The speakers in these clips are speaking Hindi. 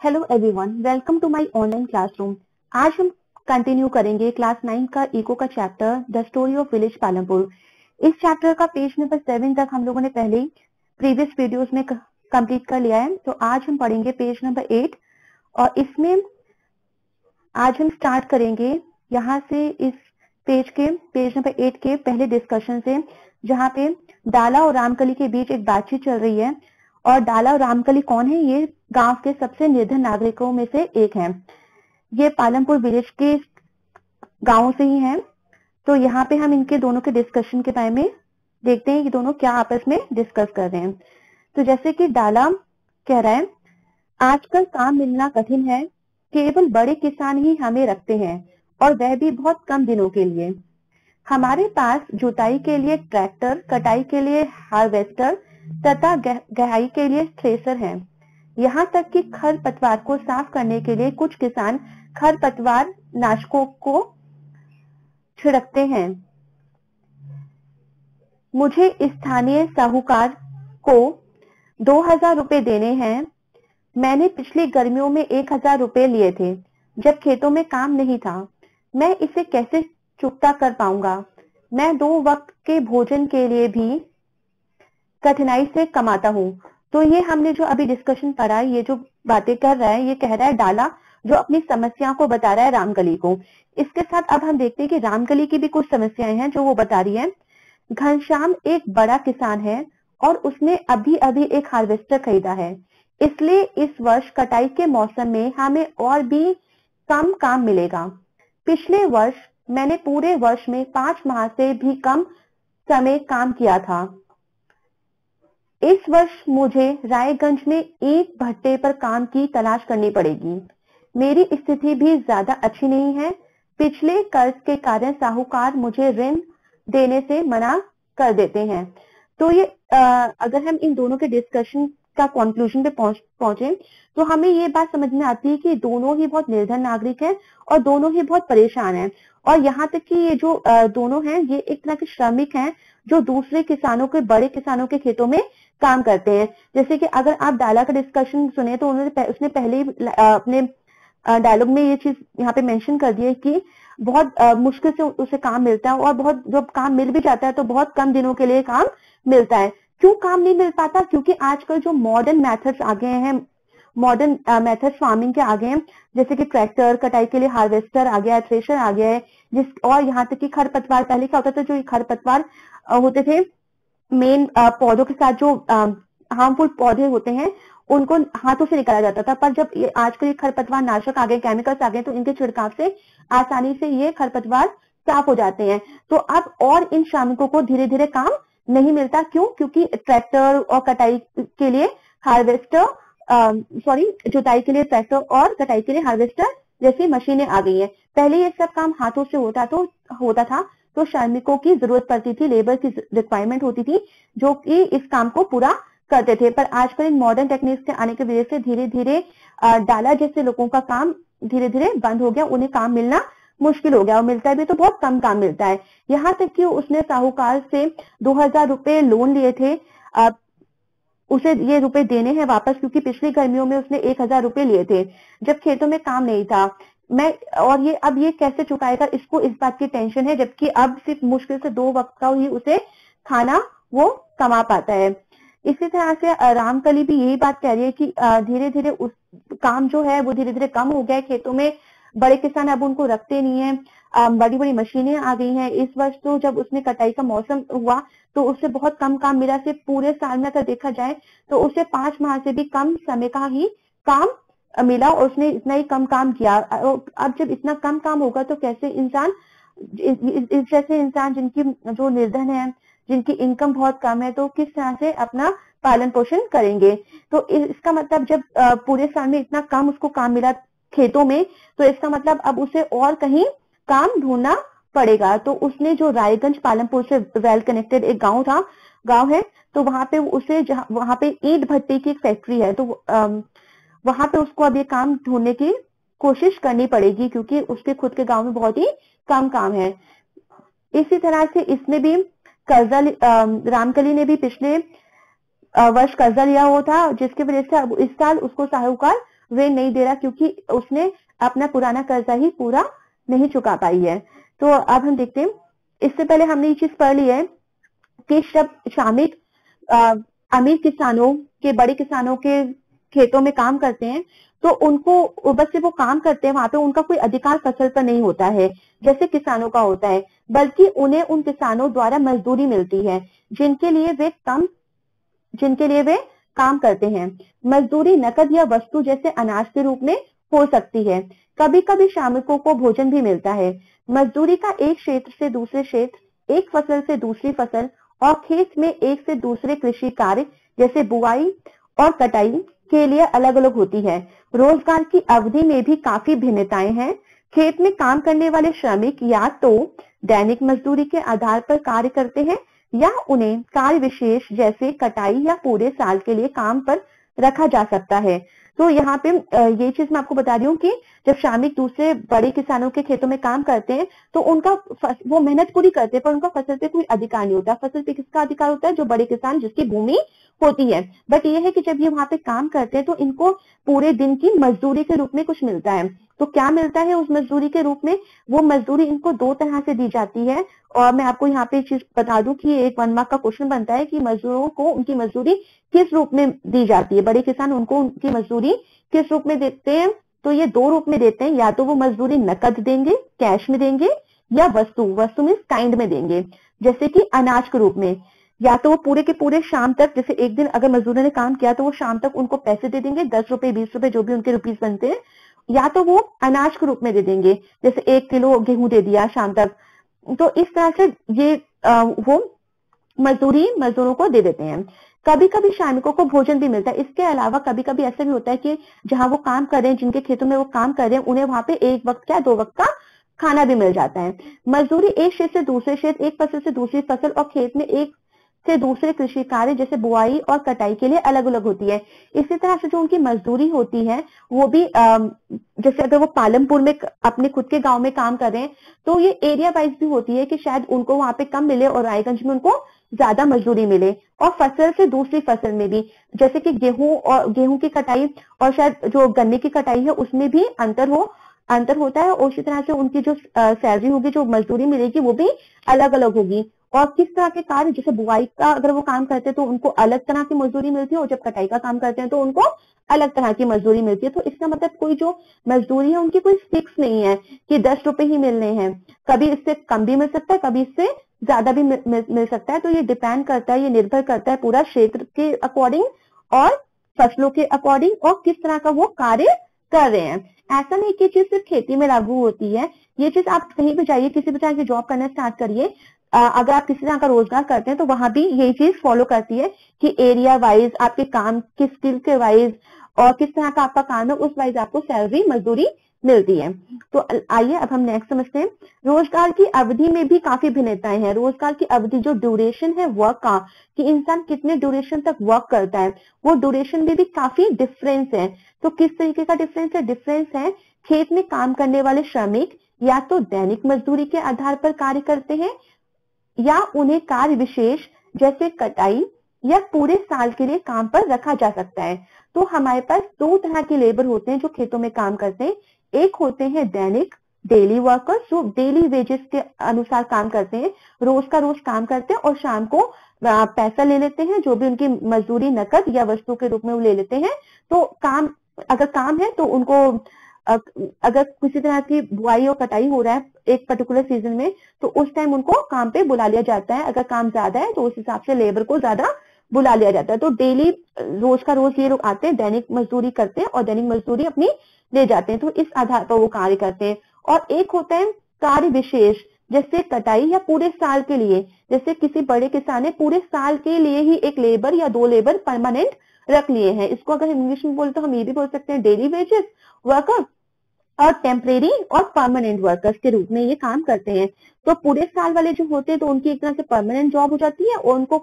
Hello everyone, welcome to my online classroom. आज हम कंटिन्यू करेंगे क्लास 9 का इको का chapter the story of village Palampur. इस चैप्टर का पेज नंबर 7 तक हम लोगों ने पहले ही प्रीवियस वीडियोस में कंप्लीट कर लिया है। तो आज हम पढ़ेंगे पेज नंबर 8 और इसमें आज हम स्टार्ट करेंगे यहाँ से इस पेज नंबर 8 के पहले डिस्कशन से, जहाँ पे डाला और रामकली के बीच एक बातचीत चल रही है। और डाला और रामकली कौन है? ये गांव के सबसे निर्धन नागरिकों में से एक हैं। ये पालमपुर विलेज के गांव से ही हैं। तो यहाँ पे हम इनके दोनों के डिस्कशन के बारे में देखते हैं कि दोनों क्या आपस में डिस्कस कर रहे हैं। तो जैसे कि डाला कह रहा है, आजकल काम मिलना कठिन है, केवल बड़े किसान ही हमें रखते हैं और वह भी बहुत कम दिनों के लिए। हमारे पास जुताई के लिए ट्रैक्टर, कटाई के लिए हार्वेस्टर तथा गहाई के लिए थ्रेसर है। यहाँ तक कि खरपतवार को साफ करने के लिए कुछ किसान खरपतवार नाशकों को छिड़कते हैं। मुझे स्थानीय साहूकार को 2000 रुपए देने हैं। मैंने पिछली गर्मियों में 1000 रुपए लिए थे जब खेतों में काम नहीं था। मैं इसे कैसे चुकता कर पाऊंगा? मैं 2 वक्त के भोजन के लिए भी कठिनाई से कमाता हूँ। तो ये हमने जो अभी डिस्कशन करा, ये जो बातें कर रहा है, ये कह रहा है डाला, जो अपनी समस्या को बता रहा है रामकली को। इसके साथ अब हम देखते हैं कि रामकली की भी कुछ समस्याएं हैं जो वो बता रही है। घनश्याम एक बड़ा किसान है और उसने अभी अभी एक हार्वेस्टर खरीदा है, इसलिए इस वर्ष कटाई के मौसम में हमें और भी कम काम मिलेगा। पिछले वर्ष मैंने पूरे वर्ष में 5 माह से भी कम समय काम किया था। इस वर्ष मुझे रायगंज में ईंट भट्टे पर काम की तलाश करनी पड़ेगी। मेरी स्थिति भी ज्यादा अच्छी नहीं है। पिछले कर्ज के कारण साहूकार मुझे ऋण देने से मना कर देते हैं। तो ये अगर हम इन दोनों के डिस्कशन का कंक्लूजन पे पहुंचे तो हमें ये बात समझ में आती है कि दोनों ही बहुत निर्धन नागरिक हैं और दोनों ही बहुत परेशान हैं। और यहाँ तक कि ये जो दोनों हैं, ये एक तरह के श्रमिक हैं जो दूसरे किसानों के, बड़े किसानों के खेतों में काम करते हैं। जैसे कि अगर आप डाला का डिस्कशन सुने तो उसने पहले ही अपने डायलॉग में ये चीज यहाँ पे मेंशन कर दी है कि बहुत मुश्किल से उसे काम मिलता है और बहुत जब काम मिल भी जाता है तो बहुत कम दिनों के लिए काम मिलता है। क्यों काम नहीं मिल पाता? क्योंकि आजकल जो मॉडर्न मेथड्स आ गए हैं, मॉडर्न मेथड्स फार्मिंग के आ गए हैं, जैसे कि ट्रैक्टर, कटाई के लिए हार्वेस्टर आ गया है, थ्रेशर आ गया है, और यहाँ तक कि खरपतवार, पहले क्या होता था, जो खरपतवार होते थे मेन पौधों के साथ, जो हार्मफुल पौधे होते हैं उनको हाथों से निकाला जाता था। पर जब आजकल ये खरपतवार नाशक आ गए, केमिकल्स आ गए, तो इनके छिड़काव से आसानी से ये खरपतवार साफ हो जाते हैं। तो अब और इन श्रमिकों को धीरे धीरे काम नहीं मिलता। क्यों? क्योंकि ट्रैक्टर और कटाई के लिए हार्वेस्टर, जुताई के लिए ट्रैक्टर और कटाई के लिए हार्वेस्टर जैसी मशीनें आ गई हैं। पहले ये सब काम हाथों से होता था तो श्रमिकों की जरूरत पड़ती थी, लेबर की रिक्वायरमेंट होती थी जो कि इस काम को पूरा करते थे। पर आजकल इन मॉडर्न टेक्निक्स के आने की वजह से धीरे धीरे डाला जैसे लोगों का काम धीरे धीरे बंद हो गया, उन्हें काम मिलना मुश्किल हो गया, और मिलता भी तो बहुत कम काम मिलता है। यहाँ तक कि उसने साहूकार से 2000 रुपए लोन लिए थे, उसे ये रुपए देने हैं वापस, क्योंकि पिछली गर्मियों में उसने 1000 रुपए लिए थे जब खेतों में काम नहीं था। और ये अब ये कैसे चुकाएगा, इसको इस बात की टेंशन है, जबकि अब सिर्फ मुश्किल से 2 वक्त का ही उसे खाना वो कमा पाता है। इसी तरह से रामकली भी यही बात कह रही है कि धीरे धीरे उस काम जो है वो धीरे धीरे कम हो गया है खेतों में। बड़े किसान अब उनको रखते नहीं है, बड़ी बड़ी मशीनें आ गई हैं। इस वर्ष तो जब उसने कटाई का मौसम हुआ तो उससे बहुत कम काम मिला। सिर्फ पूरे साल में अगर देखा जाए तो उसे 5 माह से भी कम समय का ही काम मिला और उसने इतना ही कम काम किया। अब जब इतना कम काम होगा तो कैसे इंसान, इस जैसे इंसान जिनकी जो निर्धन है, जिनकी इनकम बहुत कम है, तो किस तरह से अपना पालन पोषण करेंगे? तो इसका मतलब जब पूरे साल में इतना कम उसको काम मिला खेतों में, तो इसका मतलब अब उसे और कहीं काम ढूंढना पड़ेगा। तो उसने जो रायगंज पालमपुर से वेल कनेक्टेड एक गांव है, तो वहां पे उसे, वहां पे ईंट भट्टी की एक फैक्ट्री है, तो वहां पे उसको अब ये काम ढूंढने की कोशिश करनी पड़ेगी, क्योंकि उसके खुद के गांव में बहुत ही कम काम है। इसी तरह से इसमें भी कर्जा, रामकली ने भी पिछले वर्ष कर्जा लिया हुआ था, जिसकी वजह से अब इस साल उसको साहूकार ऋण नहीं दे रहा क्योंकि उसने अपना पुराना कर्जा ही पूरा नहीं चुका पाई है। तो अब हम देखते हैं, इससे पहले हमने ये चीज पढ़ ली है कि जब श्रमिक अमीर किसानों के, बड़े किसानों के खेतों में काम करते हैं तो उनको बस से वो काम करते हैं, वहां पे उनका कोई अधिकार फसल पर नहीं होता है जैसे किसानों का होता है, बल्कि उन्हें उन किसानों द्वारा मजदूरी मिलती है जिनके लिए वे काम करते हैं। मजदूरी नकद या वस्तु जैसे अनाज के रूप में हो सकती है। कभी कभी श्रमिकों को भोजन भी मिलता है। मजदूरी का एक क्षेत्र से दूसरे क्षेत्र, एक फसल से दूसरी फसल और खेत में एक से दूसरे कृषि कार्य जैसे बुआई और कटाई के लिए अलग अलग होती है। रोजगार की अवधि में भी काफी भिन्नताएं हैं। खेत में काम करने वाले श्रमिक या तो दैनिक मजदूरी के आधार पर कार्य करते हैं या उन्हें कार्य विशेष जैसे कटाई या पूरे साल के लिए काम पर रखा जा सकता है। तो यहाँ पे ये चीज मैं आपको बता रही हूँ कि जब श्रमिक दूसरे बड़े किसानों के खेतों में काम करते हैं तो उनका वो मेहनत पूरी करते हैं पर उनका फसल पे कोई अधिकार नहीं होता। फसल पे किसका अधिकार होता है? जो बड़े किसान जिसकी भूमि होती है। बट ये है कि जब ये वहां पे काम करते हैं तो इनको पूरे दिन की मजदूरी के रूप में कुछ मिलता है। तो क्या मिलता है उस मजदूरी के रूप में? वो मजदूरी इनको दो तरह से दी जाती है और मैं आपको यहाँ पे चीज बता दूं कि एक 1 मार्क का क्वेश्चन बनता है कि मजदूरों को उनकी मजदूरी किस रूप में दी जाती है। बड़े किसान उनको उनकी मजदूरी किस रूप में देते हैं? तो ये 2 रूप में देते हैं, या तो वो मजदूरी नकद देंगे, कैश में देंगे, या वस्तु मीन्स काइंड में देंगे जैसे कि अनाज के रूप में। या तो वो पूरे के पूरे शाम तक, जैसे एक दिन अगर मजदूरों ने काम किया तो वो शाम तक उनको पैसे दे देंगे, 10 रुपए 20 रुपए जो भी उनके रुपीस बनते हैं, या तो वो अनाज के रूप में दे देंगे, जैसे 1 किलो गेहूं दे दिया शाम तक। तो इस तरह से ये वो मजदूरी मजदूरों को दे देते हैं। कभी कभी श्रमिकों को भोजन भी मिलता है। इसके अलावा कभी कभी ऐसा भी होता है कि जहां वो काम कर रहे हैं, जिनके खेतों में वो काम कर रहे हैं, उन्हें वहां पे एक वक्त क्या 2 वक्त का खाना भी मिल जाता है। मजदूरी एक क्षेत्र से दूसरे क्षेत्र, एक फसल से दूसरी फसल और खेत में एक से दूसरे कृषि कार्य जैसे बुआई और कटाई के लिए अलग अलग होती है। इसी तरह से जो उनकी मजदूरी होती है वो भी जैसे अगर वो पालमपुर में अपने खुद के गांव में काम कर रहे हैं तो ये एरिया वाइज भी होती है कि शायद उनको वहां पे कम मिले और रायगंज में उनको ज्यादा मजदूरी मिले। और फसल से दूसरी फसल में भी, जैसे कि गेहूं की कटाई और शायद जो गन्ने की कटाई है उसमें भी अंतर होता है। और उसी तरह से उनकी जो सैलरी होगी, जो मजदूरी मिलेगी वो भी अलग अलग होगी। और किस तरह के कार्य, जैसे बुआई का अगर वो काम करते हैं तो उनको अलग तरह की मजदूरी मिलती है और जब कटाई का काम करते हैं तो उनको अलग तरह की मजदूरी मिलती है। तो इसका मतलब कोई जो मजदूरी है उनकी कोई फिक्स नहीं है कि 10 रुपए ही मिलने हैं। कभी इससे कम भी मिल सकता है, कभी इससे ज्यादा भी मिल सकता है। तो ये डिपेंड करता है, ये निर्भर करता है पूरा क्षेत्र के अकॉर्डिंग और फसलों के अकॉर्डिंग और किस तरह का वो कार्य कर रहे हैं। ऐसा नहीं कि चीज सिर्फ खेती में लागू होती है, ये चीज आप कहीं भी जाइए, किसी भी तरह की जॉब करना स्टार्ट करिए, अगर आप किसी तरह का रोजगार करते हैं तो वहां भी यही चीज फॉलो करती है कि एरिया वाइज आपके काम की स्किल के वाइज और किस तरह का आपका काम है उस वाइज आपको सैलरी मजदूरी मिलती है। तो आइए अब हम नेक्स्ट समझते हैं। रोजगार की अवधि में भी काफी भिन्नताएं हैं। रोजगार की अवधि, जो ड्यूरेशन है वर्क का, कि इंसान कितने ड्यूरेशन तक वर्क करता है, वो ड्यूरेशन में भी काफी डिफरेंस है। तो किस तरीके का डिफरेंस है? डिफरेंस है खेत में काम करने वाले श्रमिक या तो दैनिक मजदूरी के आधार पर कार्य करते हैं या उन्हें कार्य विशेष जैसे कटाई या पूरे साल के लिए काम पर रखा जा सकता है। तो हमारे पास 2 तरह के लेबर होते हैं जो खेतों में काम करते हैं। एक होते हैं दैनिक, डेली वर्कर्स, जो डेली वेजेस के अनुसार काम करते हैं, रोज का रोज काम करते हैं और शाम को पैसा ले लेते हैं, जो भी उनकी मजदूरी नकद या वस्तु के रूप में वो ले लेते हैं। तो अगर काम है तो उनको अगर किसी तरह की बुआई और कटाई हो रहा है एक पर्टिकुलर सीजन में तो उस टाइम उनको काम पे बुला लिया जाता है। अगर काम ज्यादा है तो उस हिसाब से लेबर को ज्यादा बुला लिया जाता है। तो डेली रोज का रोज ये लोग आते हैं, दैनिक मजदूरी करते हैं और दैनिक मजदूरी अपनी ले जाते हैं। तो इस आधार पर वो कार्य करते हैं। और एक होता है कार्य विशेष, जैसे कटाई या पूरे साल के लिए, जैसे किसी बड़े किसान ने पूरे साल के लिए ही एक लेबर या 2 लेबर परमानेंट रख लिए हैं। इसको अगर इंग्लिश में बोले तो हम ये भी बोल सकते हैं डेली वेजेस वर्कर और टेम्परेरी और परमानेंट वर्कर्स के रूप में ये काम करते हैं। तो पूरे साल वाले जो होते हैं तो उनकी एक तरह से परमानेंट जॉब हो जाती है और उनको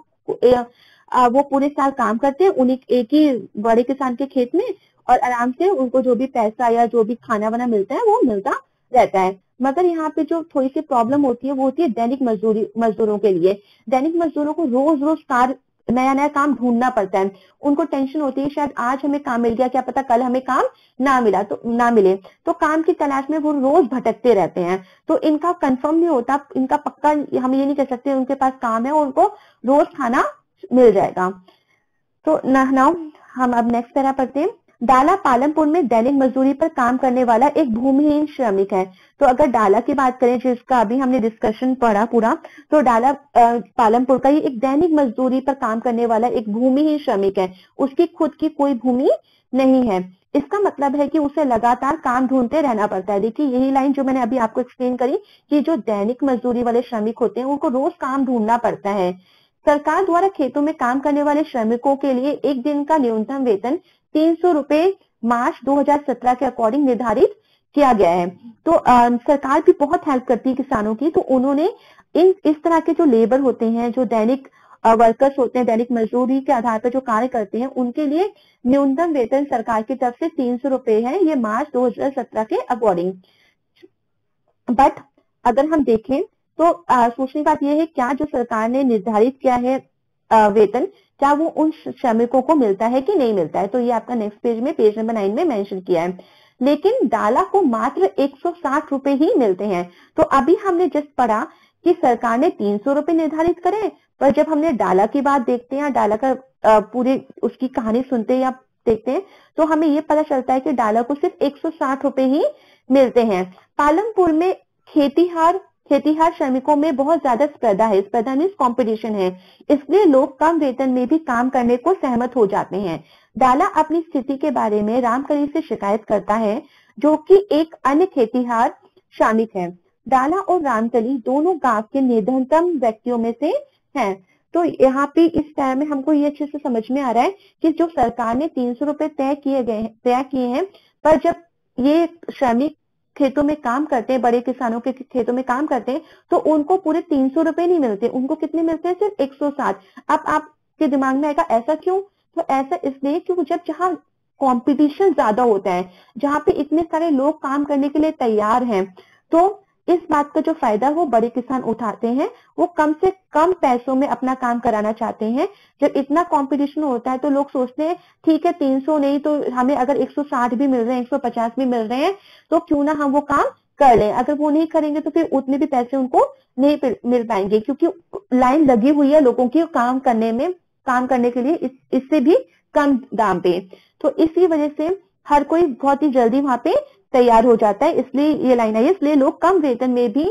वो पूरे साल काम करते हैं उन्हीं एक ही बड़े किसान के खेत में और आराम से उनको जो भी पैसा या जो भी खाना वाना मिलता है वो मिलता रहता है। मगर यहाँ पे जो थोड़ी सी प्रॉब्लम होती है वो होती है दैनिक मजदूरों के लिए। दैनिक मजदूरों को रोज रोज कार्य नया नया काम ढूंढना पड़ता है। उनको टेंशन होती है शायद आज हमें काम मिल गया, क्या पता कल हमें काम ना मिले, तो काम की तलाश में वो रोज भटकते रहते हैं। तो इनका कंफर्म नहीं होता, इनका पक्का हम ये नहीं कह सकते उनके पास काम है और उनको रोज खाना मिल जाएगा। तो नाउ हम अब नेक्स्ट पैरा पढ़ते हैं। डाला पालमपुर में दैनिक मजदूरी पर काम करने वाला एक भूमिहीन श्रमिक है। तो अगर डाला की बात करें जिसका अभी हमने डिस्कशन पढ़ा पूरा, तो डाला पालमपुर का ये एक दैनिक मजदूरी पर काम करने वाला एक भूमिहीन श्रमिक है। उसकी खुद की कोई भूमि नहीं है। इसका मतलब है कि उसे लगातार काम ढूंढते रहना पड़ता है। देखिए यही लाइन जो मैंने अभी आपको एक्सप्लेन करी कि जो दैनिक मजदूरी वाले श्रमिक होते हैं उनको रोज काम ढूंढना पड़ता है। सरकार द्वारा खेतों में काम करने वाले श्रमिकों के लिए एक दिन का न्यूनतम वेतन 300 रुपए मार्च 2017 के अकॉर्डिंग निर्धारित किया गया है। तो सरकार भी बहुत हेल्प करती है किसानों की। तो उन्होंने इस तरह के जो लेबर होते हैं, जो दैनिक वर्कर्स होते हैं, दैनिक मजदूरी के आधार पर जो कार्य करते हैं, उनके लिए न्यूनतम वेतन सरकार की तरफ से 300 रुपए है, ये मार्च 2017 के अकॉर्डिंग। बट अगर हम देखें तो सोचने की बात यह है क्या जो सरकार ने निर्धारित किया है वेतन, क्या वो उन श्रमिकों को मिलता है कि नहीं मिलता है। तो ये आपका नेक्स्ट पेज में पेज नंबर 9 में मेंशन किया है। लेकिन डाला को मात्र 160 रुपए ही मिलते हैं। तो अभी हमने जस्ट पढ़ा कि सरकार ने 300 रुपए निर्धारित करे, पर जब हमने डाला की बात देखते हैं, डाला का पूरे उसकी कहानी सुनते हैं या देखते हैं, तो हमें ये पता चलता है कि डाला को सिर्फ 160 रुपए ही मिलते हैं। पालमपुर में खेतीहार श्रमिकों में बहुत ज्यादा स्पर्धा है। स्पर्धा मीन्स कॉम्पिटिशन है, इसलिए लोग कम वेतन में भी काम करने को सहमत हो जाते हैं। डाला अपनी स्थिति के बारे में रामकली से शिकायत करता है, जो कि एक अन्य खेतीहार श्रमिक है। डाला और रामकली दोनों गांव के निर्धनतम व्यक्तियों में से हैं। तो यहाँ पे इस टाइम में हमको ये अच्छे से समझ में आ रहा है कि जो सरकार ने 300 रुपए तय किए हैं, पर जब ये श्रमिक खेतों में काम करते हैं, बड़े किसानों के खेतों में काम करते हैं, तो उनको पूरे 300 रुपए नहीं मिलते, उनको कितने मिलते हैं, सिर्फ 160। अब आपके दिमाग में आएगा ऐसा क्यों? तो ऐसा इसलिए क्योंकि जहाँ कंपटीशन ज्यादा होता है, जहाँ पे इतने सारे लोग काम करने के लिए तैयार हैं, तो इस बात का जो फायदा वो बड़े किसान उठाते हैं। वो कम से कम पैसों में अपना काम कराना चाहते हैं। जब इतना कंपटीशन होता है तो लोग सोचते हैं ठीक है 300 नहीं तो हमें अगर 160 भी मिल रहे हैं, 150 भी मिल रहे हैं, तो क्यों ना हम वो काम कर लें। अगर वो नहीं करेंगे तो फिर उतने भी पैसे उनको नहीं मिल पाएंगे, क्योंकि लाइन लगी हुई है लोगों की काम करने के लिए इससे भी कम दाम पे। तो इसी वजह से हर कोई बहुत ही जल्दी वहां पे तैयार हो जाता है, इसलिए ये लाइन आई है। इसलिए लोग कम वेतन में भी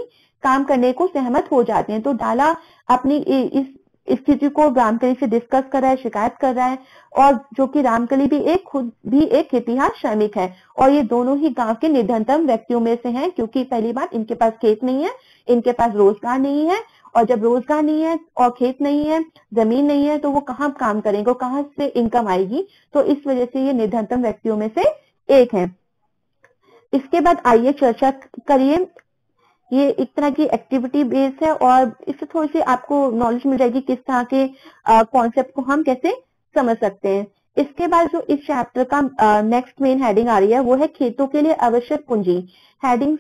काम करने को सहमत हो जाते हैं। तो डाला अपनी इस स्थिति को रामकली से डिस्कस कर रहा है, शिकायत कर रहा है, और जो कि रामकली भी खुद भी एक खेतीहार श्रमिक है, और ये दोनों ही गांव के निर्धनतम व्यक्तियों में से हैं, क्योंकि पहली बात इनके पास खेत नहीं है, इनके पास रोजगार नहीं है, और जब रोजगार नहीं है और खेत नहीं है, जमीन नहीं है, तो वो कहाँ काम करेंगे, कहाँ से इनकम आएगी। तो इस वजह से ये निर्धनतम व्यक्तियों में से एक है। इसके बाद आइए चर्चा करिए। ये एक तरह की एक्टिविटी बेस है और इससे थोड़ी सी आपको नॉलेज मिल जाएगी किस तरह के कॉन्सेप्ट को हम कैसे समझ सकते हैं। इसके बाद जो इस चैप्टर का नेक्स्ट मेन हेडिंग आ रही है वो है खेतों के लिए आवश्यक पूंजी। हेडिंग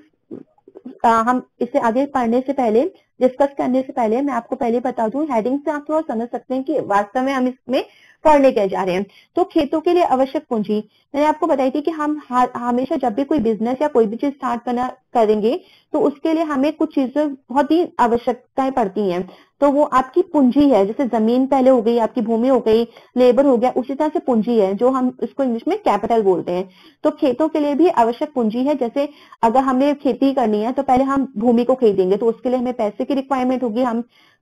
हम इसे आगे पढ़ने से पहले, डिस्कस करने से पहले मैं आपको पहले बता दूं, हेडिंग से आप थोड़ा समझ सकते हैं कि वास्तव में हम इसमें पढ़ने के जा रहे हैं। तो खेतों के लिए आवश्यक पूंजी मैंने आपको बताई थी कि हम हमेशा जब भी कोई बिजनेस या कोई भी चीज स्टार्ट करना करेंगे तो उसके लिए हमें कुछ चीजें बहुत ही आवश्यकताएं पड़ती हैं। तो वो आपकी पूंजी है, जैसे जमीन पहले हो गई, आपकी भूमि हो गई, लेबर हो गया, उसी तरह से पूंजी है जो हम इसको इंग्लिश में कैपिटल बोलते हैं। तो खेतों के लिए भी आवश्यक पूंजी है। जैसे अगर हमें खेती करनी है तो पहले हम भूमि को खरीदेंगे, तो उसके लिए हमें पैसे की रिक्वायरमेंट होगी,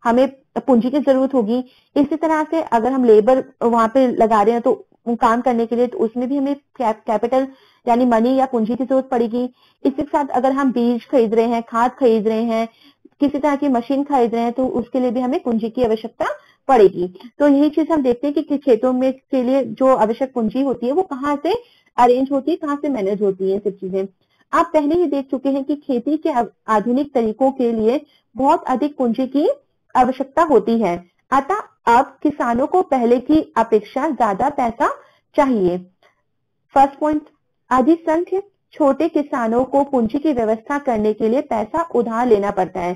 हमें पूंजी की जरूरत होगी। इसी तरह से अगर हम लेबर वहां पे लगा रहे हैं तो काम करने के लिए, तो उसमें भी हमें कैपिटल यानी मनी या पूंजी की जरूरत पड़ेगी। इसी के साथ अगर हम बीज खरीद रहे हैं, खाद खरीद रहे हैं, किसी तरह की मशीन खरीद रहे हैं, तो उसके लिए भी हमें पूंजी की आवश्यकता पड़ेगी। तो यही चीज हम देखते हैं कि खेतों में के लिए जो आवश्यक पूंजी होती है वो कहाँ से अरेंज होती है, कहाँ से मैनेज होती है, सब चीजें आप पहले ही देख चुके हैं कि खेती के आधुनिक तरीकों के लिए बहुत अधिक पूंजी की आवश्यकता होती है। अतः अब किसानों को पहले की अपेक्षा ज्यादा पैसा चाहिए। फर्स्ट पॉइंट, अधिसंख्य छोटे किसानों को पूंजी की व्यवस्था करने के लिए पैसा उधार लेना पड़ता है।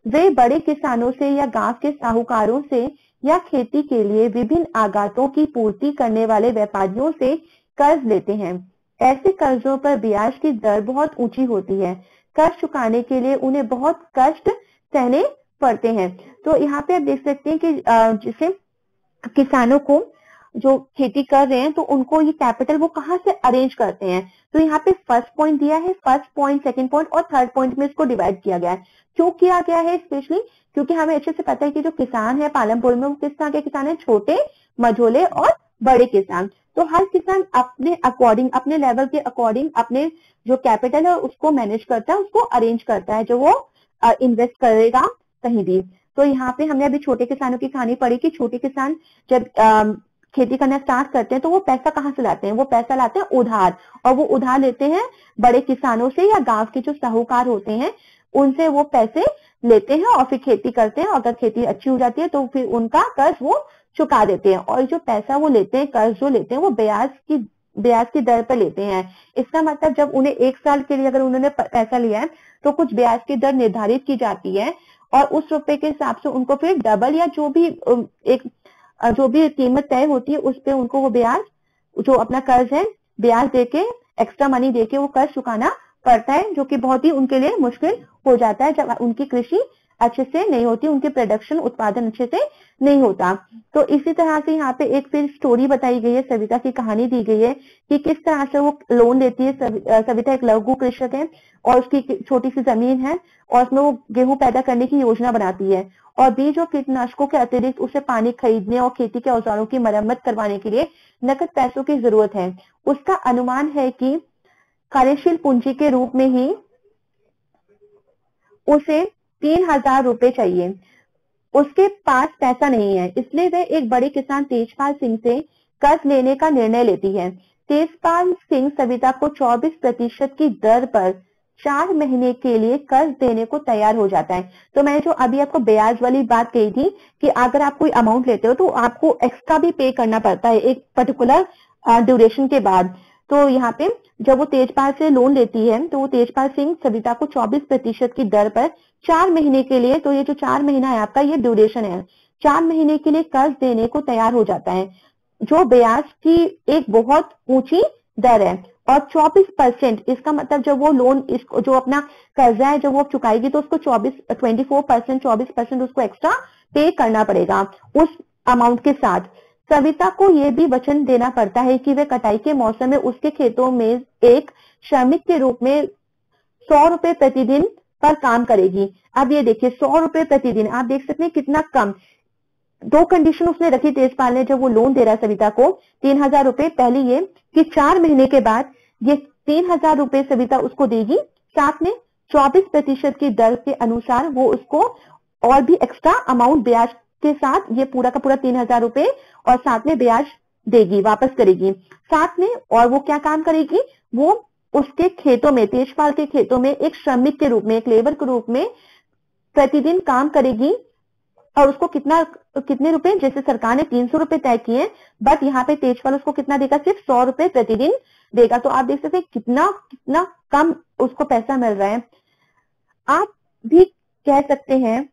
वे बड़े किसानों से या गांव के साहूकारों से या खेती के लिए विभिन्न आगातों की पूर्ति करने वाले व्यापारियों से कर्ज लेते हैं। ऐसे कर्जों पर ब्याज की दर बहुत ऊंची होती है। कर्ज चुकाने के लिए उन्हें बहुत कष्ट सहने पड़ते हैं। तो यहाँ पे आप देख सकते हैं कि जैसे किसानों को जो खेती कर रहे हैं तो उनको ये कैपिटल वो कहाँ से अरेंज करते हैं। तो यहाँ पे फर्स्ट पॉइंट दिया है, फर्स्ट पॉइंट, सेकंड पॉइंट और थर्ड पॉइंट में इसको डिवाइड किया गया है। क्यों किया गया है स्पेशली? क्योंकि हमें अच्छे से पता है कि जो किसान है पालमपुर में वो किस तरह के किसान है, छोटे, मझोले और बड़े किसान। तो हर किसान अपने अकॉर्डिंग, अपने लेवल के अकॉर्डिंग अपने जो कैपिटल है उसको मैनेज करता है, उसको अरेंज करता है जो वो इन्वेस्ट करेगा कहीं भी। तो यहाँ पे हमने अभी छोटे किसानों की कहानी पढ़ी कि छोटे किसान जब खेती करना स्टार्ट करते हैं तो वो पैसा कहाँ से लाते हैं? वो पैसा लाते हैं उधार, और वो उधार लेते हैं बड़े किसानों से या गांव के जो साहूकार होते हैं उनसे वो पैसे लेते हैं और फिर खेती करते हैं। अगर खेती अच्छी हो जाती है तो फिर उनका कर्ज वो चुका देते हैं। और जो पैसा वो लेते हैं, कर्ज जो लेते हैं, वो ब्याज की दर पर लेते हैं। इसका मतलब जब उन्हें 1 साल के लिए अगर उन्होंने पैसा लिया है तो कुछ ब्याज की दर निर्धारित की जाती है और उस रुपए के हिसाब से उनको फिर डबल या जो भी कीमत तय होती है उस पे उनको वो ब्याज, जो अपना कर्ज है, ब्याज देके, एक्स्ट्रा मनी देके वो कर्ज चुकाना पड़ता है, जो कि बहुत ही उनके लिए मुश्किल हो जाता है जब उनकी कृषि अच्छे से नहीं होती, उनके प्रोडक्शन, उत्पादन अच्छे से नहीं होता। तो इसी तरह से यहाँ पे एक फिर स्टोरी बताई गई है, सविता की कहानी दी गई है कि किस तरह से वो लोन लेती है। सविता एक लघु कृषक है और उसकी छोटी सी जमीन है और उसमें वो गेहूं पैदा करने की योजना बनाती है और बीज और कीटनाशकों के अतिरिक्त उसे पानी खरीदने और खेती के औजारों की मरम्मत करवाने के लिए नकद पैसों की जरूरत है। उसका अनुमान है कि कार्यशील पूंजी के रूप में ही उसे 3,000 रुपए चाहिए। उसके पास पैसा नहीं है, इसलिए वह एक बड़े किसान तेजपाल सिंह से कर्ज लेने का निर्णय लेती है। तेजपाल सिंह सविता को 24% की दर पर 4 महीने के लिए कर्ज देने को तैयार हो जाता है। तो मैंने जो अभी आपको ब्याज वाली बात कही थी कि अगर आप कोई अमाउंट लेते हो तो आपको एक्स्ट्रा भी पे करना पड़ता है एक पर्टिकुलर ड्यूरेशन के बाद। तो यहाँ पे जब वो तेजपाल से लोन लेती है तो वो तेजपाल सिंह सविता को 24% की दर पर 4 महीने के लिए, तो ये जो 4 महीना है आपका ये ड्यूरेशन है, 4 महीने के लिए कर्ज देने को तैयार हो जाता है, जो ब्याज की एक बहुत ऊंची दर है। और 24%, इसका मतलब जब वो लोन, इसको जो अपना कर्जा है जब वो चुकाएगी तो उसको 24% उसको एक्स्ट्रा पे करना पड़ेगा उस अमाउंट के साथ। सविता को यह भी वचन देना पड़ता है कि वह कटाई के मौसम में उसके खेतों में एक श्रमिक के रूप में 100 रुपए प्रतिदिन पर काम करेगी। अब ये देखिए 100 रुपए प्रतिदिन, आप देख सकते हैं कितना कम। 2 कंडीशन उसने रखी तेजपाल ने जब वो लोन दे रहा है सविता को 3,000 रुपए। पहली ये कि 4 महीने के बाद ये 3,000 रुपए सविता उसको देगी, साथ में 24% की दर के अनुसार वो उसको और भी एक्स्ट्रा अमाउंट ब्याज के साथ ये पूरा का पूरा 3,000 रुपए और साथ में ब्याज देगी, वापस करेगी साथ में। और वो क्या काम करेगी, वो उसके खेतों में, तेजपाल के खेतों में एक श्रमिक के रूप में, एक लेबर के रूप में प्रतिदिन काम करेगी। और उसको कितने रुपए, जैसे सरकार ने 300 रुपए तय किए, बट यहाँ पे तेजपाल उसको कितना देगा, सिर्फ 100 रुपए प्रतिदिन देगा। तो आप देख सकते हैं कितना कम उसको पैसा मिल रहा है। आप भी कह सकते हैं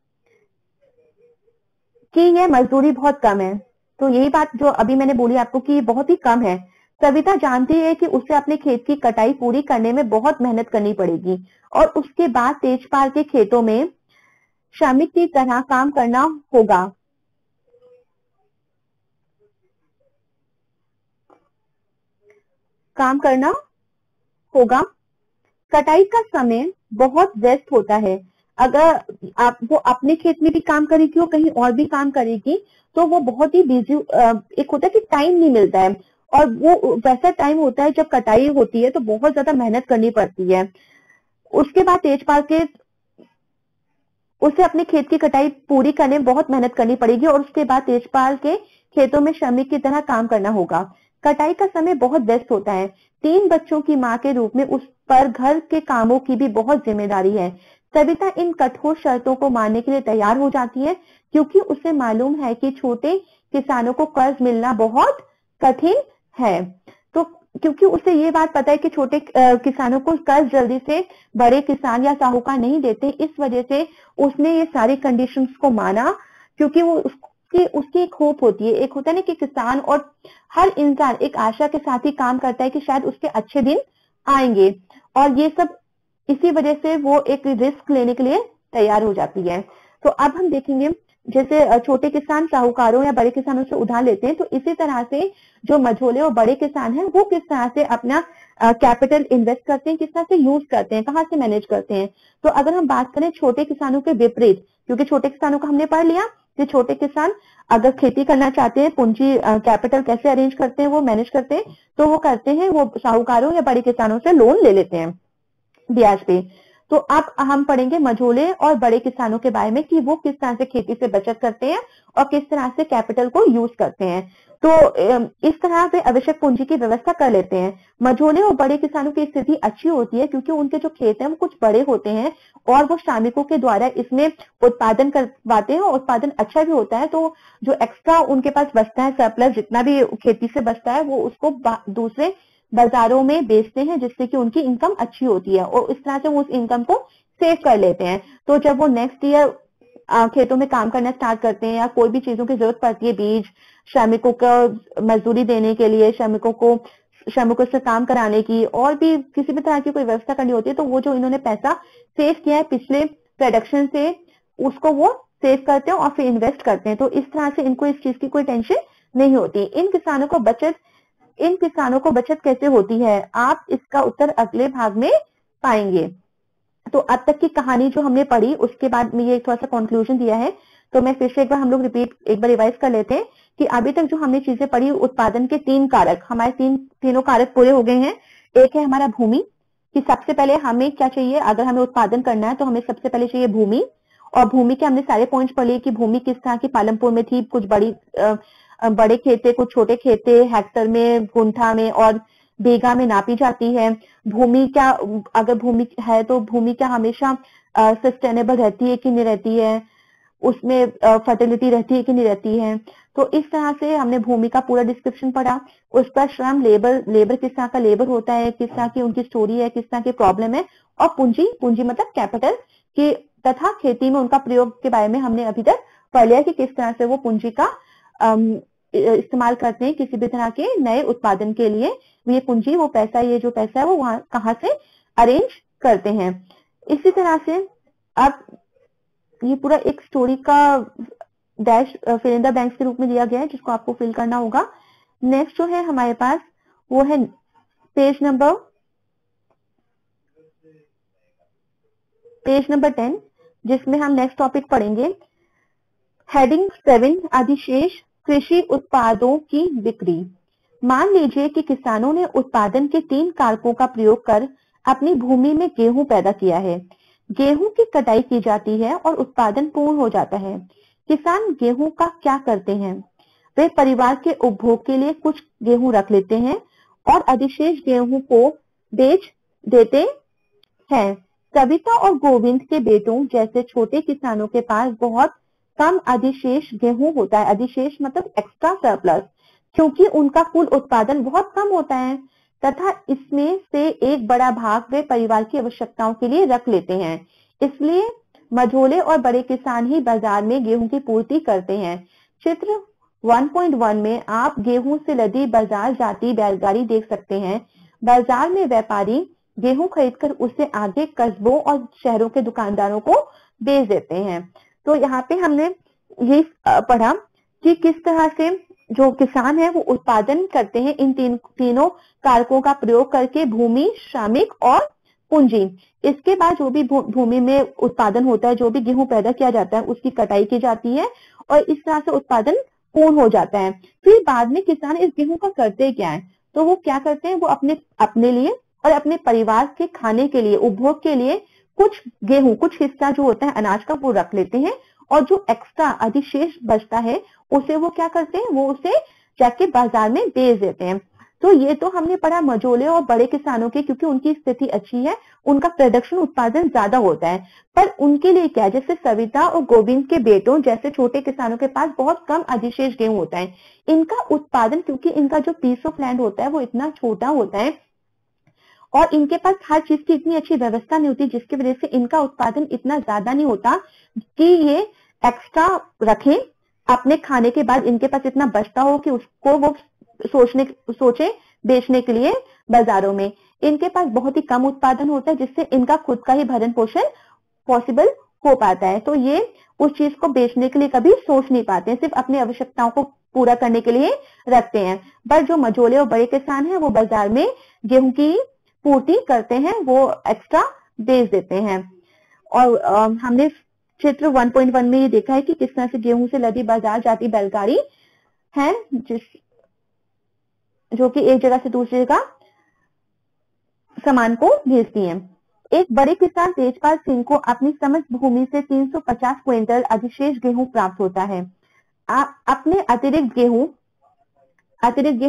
कि यह मजदूरी बहुत कम है। तो यही बात जो अभी मैंने बोली आपको कि बहुत ही कम है। सविता जानती है कि उसे अपने खेत की कटाई पूरी करने में बहुत मेहनत करनी पड़ेगी और उसके बाद तेजपाल के खेतों में श्रमिक की तरह काम करना होगा। कटाई का समय बहुत व्यस्त होता है। अगर आप वो अपने खेत में भी काम करेगी और कहीं और भी काम करेगी तो वो बहुत ही बिजी, एक होता है कि टाइम नहीं मिलता है, और वो वैसा टाइम होता है जब कटाई होती है तो बहुत ज्यादा मेहनत करनी पड़ती है। उसके बाद तेजपाल के उसे अपने खेत की कटाई पूरी करने में बहुत मेहनत करनी पड़ेगी और उसके बाद तेजपाल के खेतों में श्रमिक की तरह काम करना होगा। कटाई का समय बहुत व्यस्त होता है। 3 बच्चों की मां के रूप में उस पर घर के कामों की भी बहुत जिम्मेदारी है। सविता इन कठोर शर्तों को मानने के लिए तैयार हो जाती है क्योंकि उसे मालूम है कि छोटे किसानों को कर्ज मिलना बहुत कठिन है। तो क्योंकि उसे ये बात पता है कि छोटे किसानों को कर्ज जल्दी से बड़े किसान या साहूकार नहीं देते, इस वजह से उसने ये सारी कंडीशंस को माना, क्योंकि वो उसकी उसकी एक होप होती है, एक होता है ना कि किसान और हर इंसान एक आशा के साथ ही काम करता है कि शायद उसके अच्छे दिन आएंगे, और ये सब इसी वजह से वो एक रिस्क लेने के लिए तैयार हो जाती है। तो अब हम देखेंगे जैसे छोटे किसान साहूकारों या बड़े किसानों से उधार लेते हैं, तो इसी तरह से जो मझोले और बड़े किसान हैं वो किस तरह से अपना कैपिटल इन्वेस्ट करते हैं, किस तरह से यूज करते हैं, कहाँ से मैनेज करते हैं। तो अगर हम बात करें छोटे किसानों के विपरीत, क्योंकि छोटे किसानों को हमने पढ़ लिया कि छोटे किसान अगर खेती करना चाहते हैं, पूंजी कैपिटल कैसे अरेंज करते हैं, वो मैनेज करते हैं, तो वो करते हैं, वो साहूकारों या बड़े किसानों से लोन ले लेते हैं ब्याज पे। तो अब हम पढ़ेंगे मझोले और बड़े किसानों के बारे में कि वो किस तरह से खेती से बचत करते हैं और किस तरह से कैपिटल को यूज करते हैं। तो इस तरह से आवश्यक पूंजी की व्यवस्था कर लेते हैं। मझोले और बड़े किसानों की स्थिति अच्छी होती है क्योंकि उनके जो खेत हैं वो कुछ बड़े होते हैं और वो श्रमिकों के द्वारा इसमें उत्पादन करवाते हैं और उत्पादन अच्छा भी होता है। तो जो एक्स्ट्रा उनके पास बचता है, सरप्लस जितना भी खेती से बचता है, वो उसको दूसरे बाजारों में बेचते हैं, जिससे कि उनकी इनकम अच्छी होती है और इस तरह से वो उस इनकम को सेव कर लेते हैं। तो जब वो नेक्स्ट ईयर खेतों में काम करना स्टार्ट करते हैं या कोई भी चीजों की जरूरत पड़ती है, बीज, श्रमिकों को मजदूरी देने के लिए, श्रमिकों से काम कराने की, और भी किसी भी तरह की कोई व्यवस्था करनी होती है, तो वो जो इन्होंने पैसा सेव किया है पिछले प्रोडक्शन से, उसको वो सेव करते हैं और फिर इन्वेस्ट करते हैं। तो इस तरह से इनको इस चीज की कोई टेंशन नहीं होती। इन किसानों को बचत कैसे होती है, आप इसका उत्तर अगले भाग में पाएंगे। तो अब तक की कहानी जो हमने पढ़ी उसके बाद में ये थोड़ा सा कंक्लूजन दिया है, तो मैं फिर से एक बार हम लोग एक बार रिवाइज कर लेते हैं कि अभी तक जो हमने चीजें पढ़ी, उत्पादन के 3 कारक, हमारे तीनों कारक पूरे हो गए हैं। एक है हमारा भूमि, कि सबसे पहले हमें क्या चाहिए, अगर हमें उत्पादन करना है तो हमें सबसे पहले चाहिए भूमि। और भूमि के हमने सारे पॉइंट्स पढ़ लिए कि भूमि किस तरह की पालमपुर में थी, कुछ बड़े खेते, कुछ छोटे खेते, हेक्टर में, गुंठा में और बीघा में नापी जाती है। भूमि क्या, अगर भूमि है तो भूमि क्या हमेशा सस्टेनेबल रहती है कि नहीं रहती है, उसमें फर्टिलिटी रहती है कि नहीं रहती है। तो इस तरह से हमने भूमि का पूरा डिस्क्रिप्शन पढ़ा। उसका श्रम, लेबर किस तरह का लेबर होता है, किस तरह की उनकी स्टोरी है, किस तरह की प्रॉब्लम है, और पूंजी मतलब कैपिटल की, तथा खेती में उनका प्रयोग के बारे में हमने अभी तक पढ़ लिया कि किस तरह से वो पूंजी का इस्तेमाल करते हैं किसी भी तरह के नए उत्पादन के लिए। ये पूंजी, वो पैसा, ये जो पैसा है वो वहां कहाँ से अरेंज करते हैं। इसी तरह से अब ये पूरा एक स्टोरी का dash fill in the blanks के रूप में दिया गया है, जिसको आपको फिल करना होगा। नेक्स्ट जो है हमारे पास वो है पेज नंबर 10, जिसमें हम नेक्स्ट टॉपिक पढ़ेंगे। हेडिंग 7, अधिशेष कृषि उत्पादों की बिक्री। मान लीजिए कि किसानों ने उत्पादन के 3 कारकों का प्रयोग कर अपनी भूमि में गेहूं पैदा किया है। गेहूं की कटाई की जाती है और उत्पादन पूर्ण हो जाता है। किसान गेहूं का क्या करते हैं? वे परिवार के उपभोग के लिए कुछ गेहूं रख लेते हैं और अधिशेष गेहूं को बेच देते हैं। कविता और गोविंद के बेटों जैसे छोटे किसानों के पास बहुत कम अधिशेष गेहूं होता है। अधिशेष मतलब एक्स्ट्रा सरप्लस, क्योंकि उनका कुल उत्पादन बहुत कम होता है तथा इसमें से एक बड़ा भाग वे परिवार की आवश्यकताओं के लिए रख लेते हैं। इसलिए मझोले और बड़े किसान ही बाजार में गेहूं की पूर्ति करते हैं। चित्र 1.1 में आप गेहूं से लदी बाजार जाती बैलगाड़ी देख सकते हैं। बाजार में व्यापारी गेहूं खरीदकर उसे आगे कस्बों और शहरों के दुकानदारों को बेच देते हैं। तो यहाँ पे हमने ये पढ़ा कि किस तरह से जो किसान है वो उत्पादन करते हैं इन तीनों कारकों का प्रयोग करके, भूमि, श्रमिक और पूंजी। इसके बाद जो भी भूमि में उत्पादन होता है, जो भी गेहूं पैदा किया जाता है, उसकी कटाई की जाती है और इस तरह से उत्पादन पूर्ण हो जाता है। फिर बाद में किसान इस गेहूं का करते क्या है, तो वो क्या करते हैं, वो अपने लिए और अपने परिवार के खाने के लिए, उपभोग के लिए कुछ गेहूं, कुछ हिस्सा जो होता है अनाज का, वो रख लेते हैं और जो एक्स्ट्रा अधिशेष बचता है उसे वो क्या करते हैं, वो उसे जाके बाजार में बेच देते हैं। तो ये तो हमने पढ़ा मझोले और बड़े किसानों के, क्योंकि उनकी स्थिति अच्छी है, उनका प्रोडक्शन उत्पादन ज्यादा होता है। पर उनके लिए क्या, जैसे सविता और गोविंद के बेटों जैसे छोटे किसानों के पास बहुत कम अधिशेष गेहूं होता है। इनका उत्पादन, क्योंकि इनका जो पीस ऑफ लैंड होता है वो इतना छोटा होता है और इनके पास हर चीज की इतनी अच्छी व्यवस्था नहीं होती, जिसकी वजह से इनका उत्पादन इतना ज्यादा नहीं होता कि ये एक्स्ट्रा रखें अपने खाने के बाद इनके पास इतना बचता हो कि उसको वो सोचे बेचने के लिए बाजारों में। इनके पास बहुत ही कम उत्पादन होता है जिससे इनका खुद का ही भरण पोषण पॉसिबल हो पाता है। तो ये उस चीज को बेचने के लिए कभी सोच नहीं पाते हैं, सिर्फ अपनी आवश्यकताओं को पूरा करने के लिए रखते हैं। पर जो मझोले और बड़े किसान हैं वो बाजार में गेहूं की पूर्ति करते हैं, वो एक्स्ट्रा बेच देते हैं। और हमने चित्र 1.1 में ये देखा है कि किस तरह से गेहूं से लदी बाजार जाती बैलगाड़ी है जो कि एक जगह से दूसरी जगह सामान को भेजती है। एक बड़े किसान तेजपाल सिंह को अपनी समस्त भूमि से 350 क्विंटल अधिशेष गेहूं प्राप्त होता है। अपने अतिरिक्त गेहूं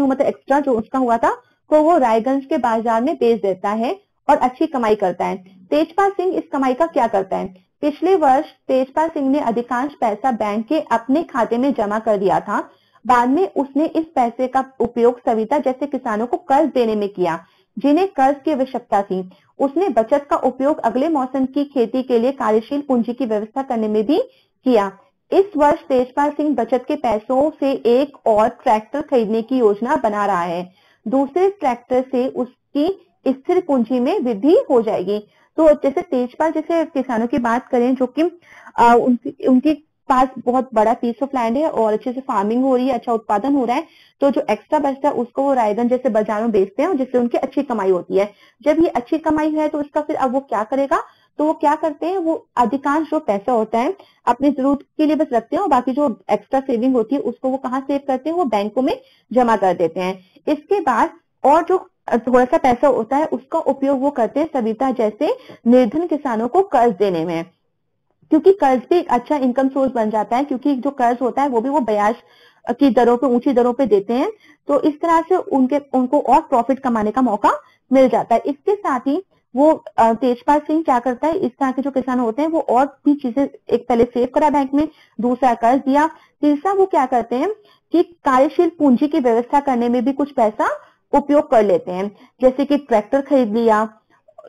मतलब एक्स्ट्रा जो उसका हुआ था तो वो रायगंज के बाजार में बेच देता है और अच्छी कमाई करता है। तेजपाल सिंह इस कमाई का क्या करता है? पिछले वर्ष तेजपाल सिंह ने अधिकांश पैसा बैंक के अपने खाते में जमा कर दिया था। बाद में उसने इस पैसे का उपयोग सविता जैसे किसानों को कर्ज देने में किया जिन्हें कर्ज की आवश्यकता थी। उसने बचत का उपयोग अगले मौसम की खेती के लिए कार्यशील पूंजी की व्यवस्था करने में भी किया। इस वर्ष तेजपाल सिंह बचत के पैसों से एक और ट्रैक्टर खरीदने की योजना बना रहा है। दूसरे ट्रैक्टर से उसकी स्थिर पूंजी में वृद्धि हो जाएगी। तो जैसे तेजपाल जैसे किसानों की बात करें जो कि उनके पास बहुत बड़ा पीस ऑफ लैंड है और अच्छे से फार्मिंग हो रही है, अच्छा उत्पादन हो रहा है, तो जो एक्स्ट्रा बचता है उसको वो रायगंज जैसे बाजारों में बेचते हैं और जिससे उनकी अच्छी कमाई होती है। जब ये अच्छी कमाई है तो उसका फिर अब वो क्या करेगा, तो वो क्या करते हैं, वो अधिकांश जो पैसा होता है अपनी जरूरत के लिए बस रखते हैं और बाकी जो एक्स्ट्रा सेविंग होती है उसको वो कहाँ सेव करते हैं, वो बैंकों में जमा कर देते हैं। इसके बाद और जो थोड़ा सा पैसा होता है उसका उपयोग वो करते हैं सविता जैसे निर्धन किसानों को कर्ज देने में, क्योंकि कर्ज भी एक अच्छा इनकम सोर्स बन जाता है, क्योंकि जो कर्ज होता है वो भी वो ब्याज की दरों पे, ऊंची दरों पे देते हैं। तो इस तरह से उनको और प्रॉफिट कमाने का मौका मिल जाता है। इसके साथ ही वो तेजपाल सिंह क्या करता है, इस तरह के जो किसान होते हैं वो और भी चीजें, एक पहले सेव करा बैंक में, दूसरा कर्ज दिया, तीसरा वो क्या करते हैं कि कार्यशील पूंजी की व्यवस्था करने में भी कुछ पैसा उपयोग कर लेते हैं, जैसे कि ट्रैक्टर खरीद लिया।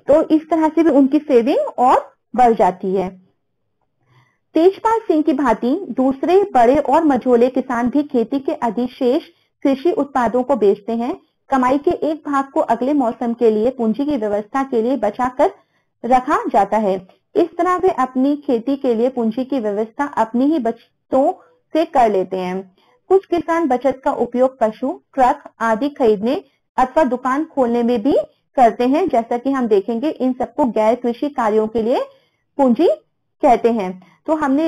तो इस तरह से भी उनकी सेविंग और बढ़ जाती है। तेजपाल सिंह की भांति दूसरे बड़े और मझोले किसान भी खेती के अधिशेष कृषि उत्पादों को बेचते हैं। कमाई के एक भाग को अगले मौसम के लिए पूंजी की व्यवस्था के लिए बचाकर रखा जाता है। इस तरह वे अपनी खेती के लिए पूंजी की व्यवस्था अपनी ही बचतों से कर लेते हैं। कुछ किसान बचत का उपयोग पशु, ट्रक आदि खरीदने अथवा दुकान खोलने में भी करते हैं। जैसा कि हम देखेंगे, इन सबको गैर कृषि कार्यों के लिए पूंजी कहते हैं। तो हमने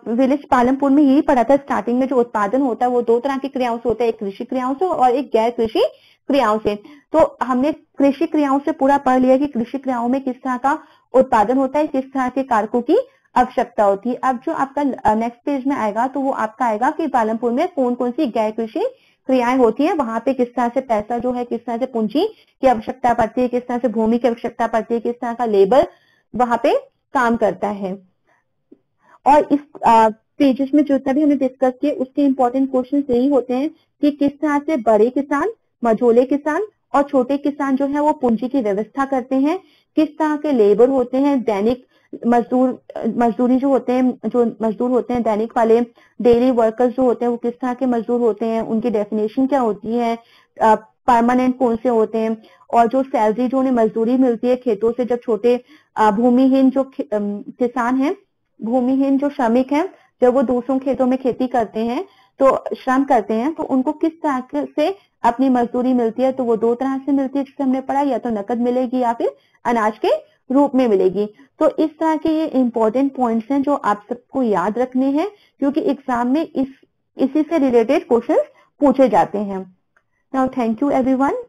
विलेज पालमपुर में यही पढ़ा था स्टार्टिंग में, जो उत्पादन होता है वो दो तरह की क्रियाओं से होता है, एक कृषि क्रियाओं से और एक गैर कृषि क्रियाओं से। तो हमने कृषि क्रियाओं से पूरा पढ़ लिया कि कृषि क्रियाओं में किस तरह का उत्पादन होता है, किस तरह के कारकों की आवश्यकता होती है। अब जो आपका नेक्स्ट पेज में आएगा तो वो आपका आएगा कि पालमपुर में कौन कौन सी गैर कृषि क्रियाएं होती है, वहां पे किस तरह से पैसा जो है, किस तरह से पूंजी की आवश्यकता पड़ती है, किस तरह से भूमि की आवश्यकता पड़ती है, किस तरह का लेबर वहां पे काम करता है। और इस पेजेस में जो भी हमने डिस्कस किए उसके इंपॉर्टेंट क्वेश्चन यही होते हैं कि किस तरह से बड़े किसान, मझोले किसान और छोटे किसान जो है वो पूंजी की व्यवस्था करते हैं, किस तरह के लेबर होते हैं, दैनिक मजदूरी जो होते हैं, जो मजदूर होते हैं दैनिक वाले, डेली वर्कर्स जो होते हैं वो किस तरह के मजदूर होते हैं, उनकी डेफिनेशन क्या होती है, परमानेंट कौन से होते हैं, और जो सैलरी जो उन्हें मजदूरी मिलती है खेतों से, जब छोटे भूमिहीन जो किसान हैं, भूमिहीन जो श्रमिक हैं, जब वो दूसरों खेतों में खेती करते हैं तो श्रम करते हैं, तो उनको किस तरह से अपनी मजदूरी मिलती है। तो वो दो तरह से मिलती है, जिसे हमने पढ़ा, या तो नकद मिलेगी या फिर अनाज के रूप में मिलेगी। तो इस तरह के ये इंपॉर्टेंट पॉइंट्स हैं जो आप सबको याद रखने हैं, क्योंकि एग्जाम में इसी से रिलेटेड क्वेश्चंस पूछे जाते हैं। Now thank you everyone.